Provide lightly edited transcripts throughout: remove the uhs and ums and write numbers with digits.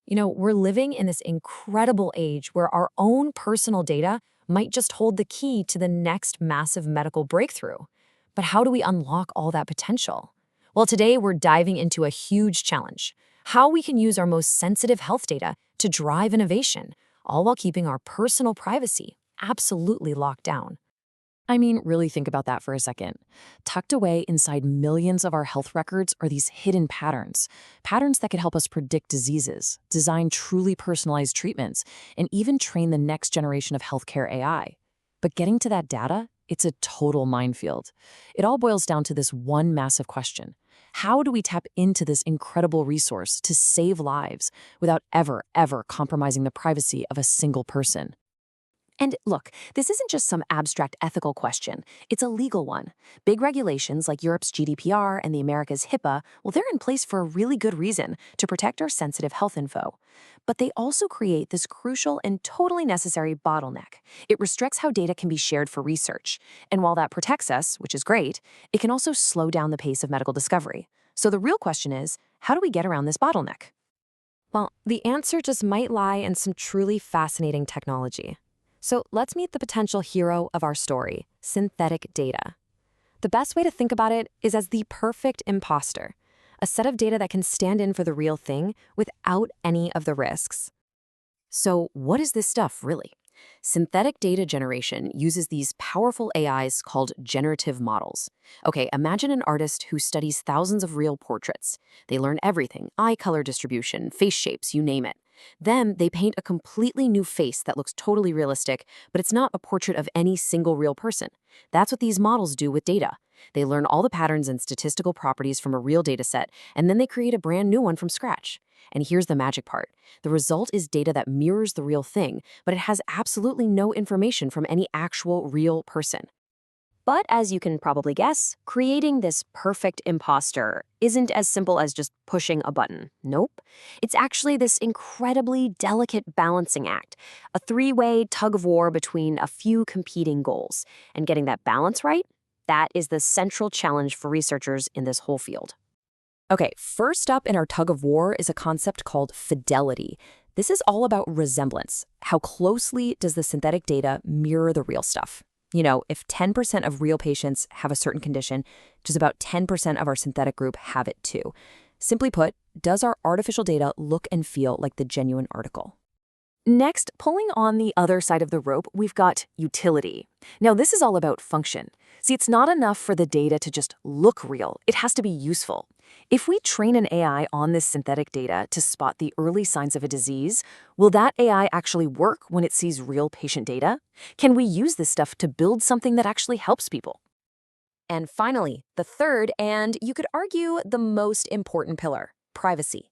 We're living in this incredible age where our own personal data might just hold the key to the next massive medical breakthrough. But how do we unlock all that potential? Well, today we're diving into a huge challenge: how we can use our most sensitive health data to drive innovation, all while keeping our personal privacy absolutely locked down. I mean, really think about that for a second. Tucked away inside millions of our health records are these hidden patterns that could help us predict diseases, design truly personalized treatments, and even train the next generation of healthcare AI. But getting to that data, it's a total minefield. It all boils down to this one massive question: how do we tap into this incredible resource to save lives without ever compromising the privacy of a single person? And look, this isn't just some abstract ethical question. It's a legal one. Big regulations like Europe's GDPR and the America's HIPAA, well, they're in place for a really good reason: to protect our sensitive health info. But they also create this crucial and totally necessary bottleneck. It restricts how data can be shared for research. And while that protects us, which is great, it can also slow down the pace of medical discovery. So the real question is, how do we get around this bottleneck? Well, the answer just might lie in some truly fascinating technology. So let's meet the potential hero of our story: synthetic data. The best way to think about it is as the perfect imposter, a set of data that can stand in for the real thing without any of the risks. So what is this stuff, really? Synthetic data generation uses these powerful AIs called generative models. Okay, imagine an artist who studies thousands of real portraits. They learn everything: eye color distribution, face shapes, you name it. Then they paint a completely new face that looks totally realistic, but it's not a portrait of any single real person. That's what these models do with data. They learn all the patterns and statistical properties from a real data set, and then they create a brand new one from scratch. And here's the magic part: the result is data that mirrors the real thing, but it has absolutely no information from any actual real person. But as you can probably guess, creating this perfect imposter isn't as simple as just pushing a button. Nope. It's actually this incredibly delicate balancing act, a three-way tug-of-war between a few competing goals. And getting that balance right, that is the central challenge for researchers in this whole field. Okay, first up in our tug of war is a concept called fidelity. This is all about resemblance. How closely does the synthetic data mirror the real stuff? If 10% of real patients have a certain condition, just about 10% of our synthetic group have it too. Simply put, does our artificial data look and feel like the genuine article? Next, pulling on the other side of the rope, we've got utility. Now, this is all about function. See, it's not enough for the data to just look real. It has to be useful. If we train an AI on this synthetic data to spot the early signs of a disease, will that AI actually work when it sees real patient data? Can we use this stuff to build something that actually helps people? And finally, the third, and you could argue the most important pillar: privacy.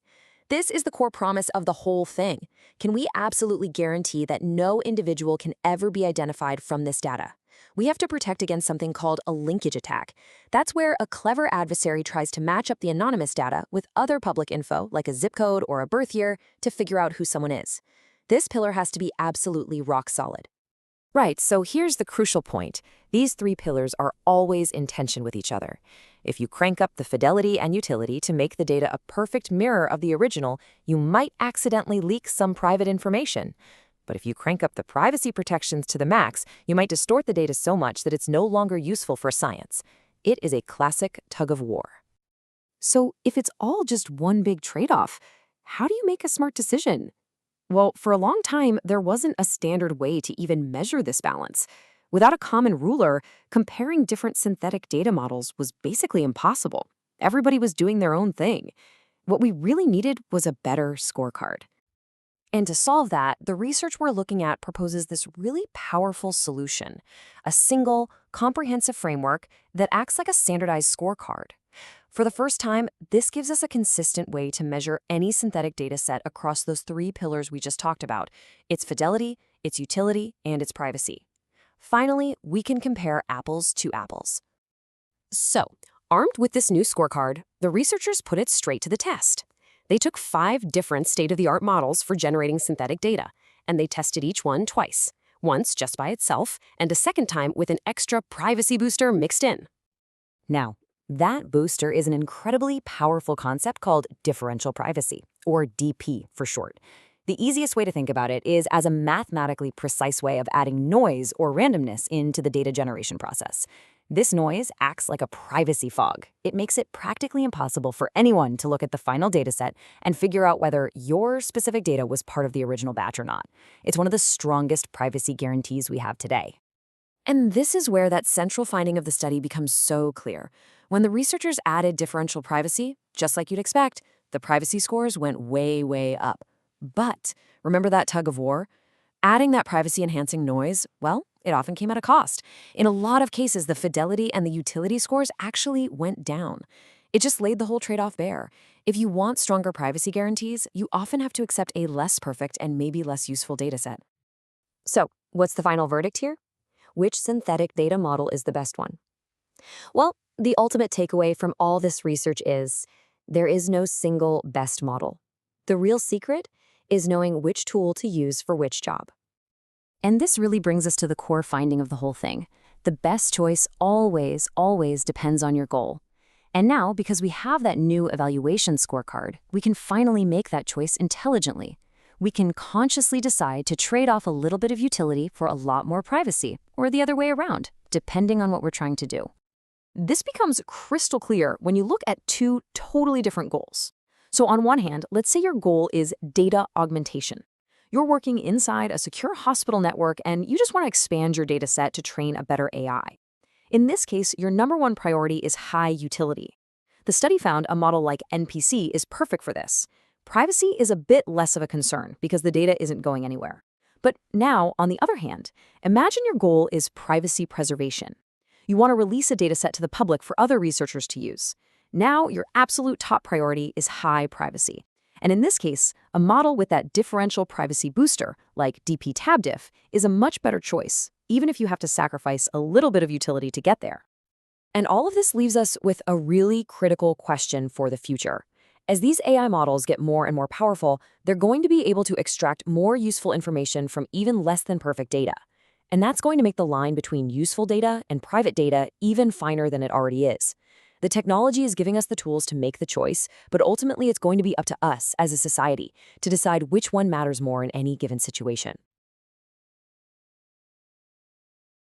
This is the core promise of the whole thing. Can we absolutely guarantee that no individual can ever be identified from this data? We have to protect against something called a linkage attack. That's where a clever adversary tries to match up the anonymous data with other public info, like a zip code or a birth year, to figure out who someone is. This pillar has to be absolutely rock solid. Right, so here's the crucial point. These three pillars are always in tension with each other. If you crank up the fidelity and utility to make the data a perfect mirror of the original, you might accidentally leak some private information. But if you crank up the privacy protections to the max, you might distort the data so much that it's no longer useful for science. It is a classic tug of war. So if it's all just one big trade-off, how do you make a smart decision? Well, for a long time, there wasn't a standard way to even measure this balance. Without a common ruler, comparing different synthetic data models was basically impossible. Everybody was doing their own thing. What we really needed was a better scorecard. And to solve that, the research we're looking at proposes this really powerful solution: a single, comprehensive framework that acts like a standardized scorecard. For the first time, this gives us a consistent way to measure any synthetic data set across those three pillars we just talked about: its fidelity, its utility, and its privacy. Finally, we can compare apples to apples. So, armed with this new scorecard, the researchers put it straight to the test. They took 5 different state-of-the-art models for generating synthetic data, and they tested each one twice: once just by itself, and a second time with an extra privacy booster mixed in. Now, That booster is an incredibly powerful concept called differential privacy, or DP for short. The easiest way to think about it is as a mathematically precise way of adding noise or randomness into the data generation process. This noise acts like a privacy fog. It makes it practically impossible for anyone to look at the final dataset and figure out whether your specific data was part of the original batch or not. It's one of the strongest privacy guarantees we have today. And this is where that central finding of the study becomes so clear. When the researchers added differential privacy, just like you'd expect, the privacy scores went way, way up. But remember that tug of war? Adding that privacy-enhancing noise, well, it often came at a cost. In a lot of cases, the fidelity and the utility scores actually went down. It just laid the whole trade-off bare. If you want stronger privacy guarantees, you often have to accept a less perfect and maybe less useful dataset. So, what's the final verdict here? Which synthetic data model is the best one? Well, the ultimate takeaway from all this research is there is no single best model. The real secret is knowing which tool to use for which job. And this really brings us to the core finding of the whole thing. The best choice always, always depends on your goal. And now, because we have that new evaluation scorecard, we can finally make that choice intelligently. We can consciously decide to trade off a little bit of utility for a lot more privacy, or the other way around, depending on what we're trying to do. This becomes crystal clear when you look at two totally different goals. So on one hand, let's say your goal is data augmentation. You're working inside a secure hospital network and you just want to expand your data set to train a better AI. In this case, your number one priority is high utility. The study found a model like NPC is perfect for this. Privacy is a bit less of a concern because the data isn't going anywhere. But now, on the other hand, imagine your goal is privacy preservation. You want to release a data set to the public for other researchers to use. Now, your absolute top priority is high privacy. And in this case, a model with that differential privacy booster, like DP-TabDiff, is a much better choice, even if you have to sacrifice a little bit of utility to get there. And all of this leaves us with a really critical question for the future. As these AI models get more and more powerful, they're going to be able to extract more useful information from even less than perfect data. And that's going to make the line between useful data and private data even finer than it already is. The technology is giving us the tools to make the choice, but ultimately it's going to be up to us as a society to decide which one matters more in any given situation.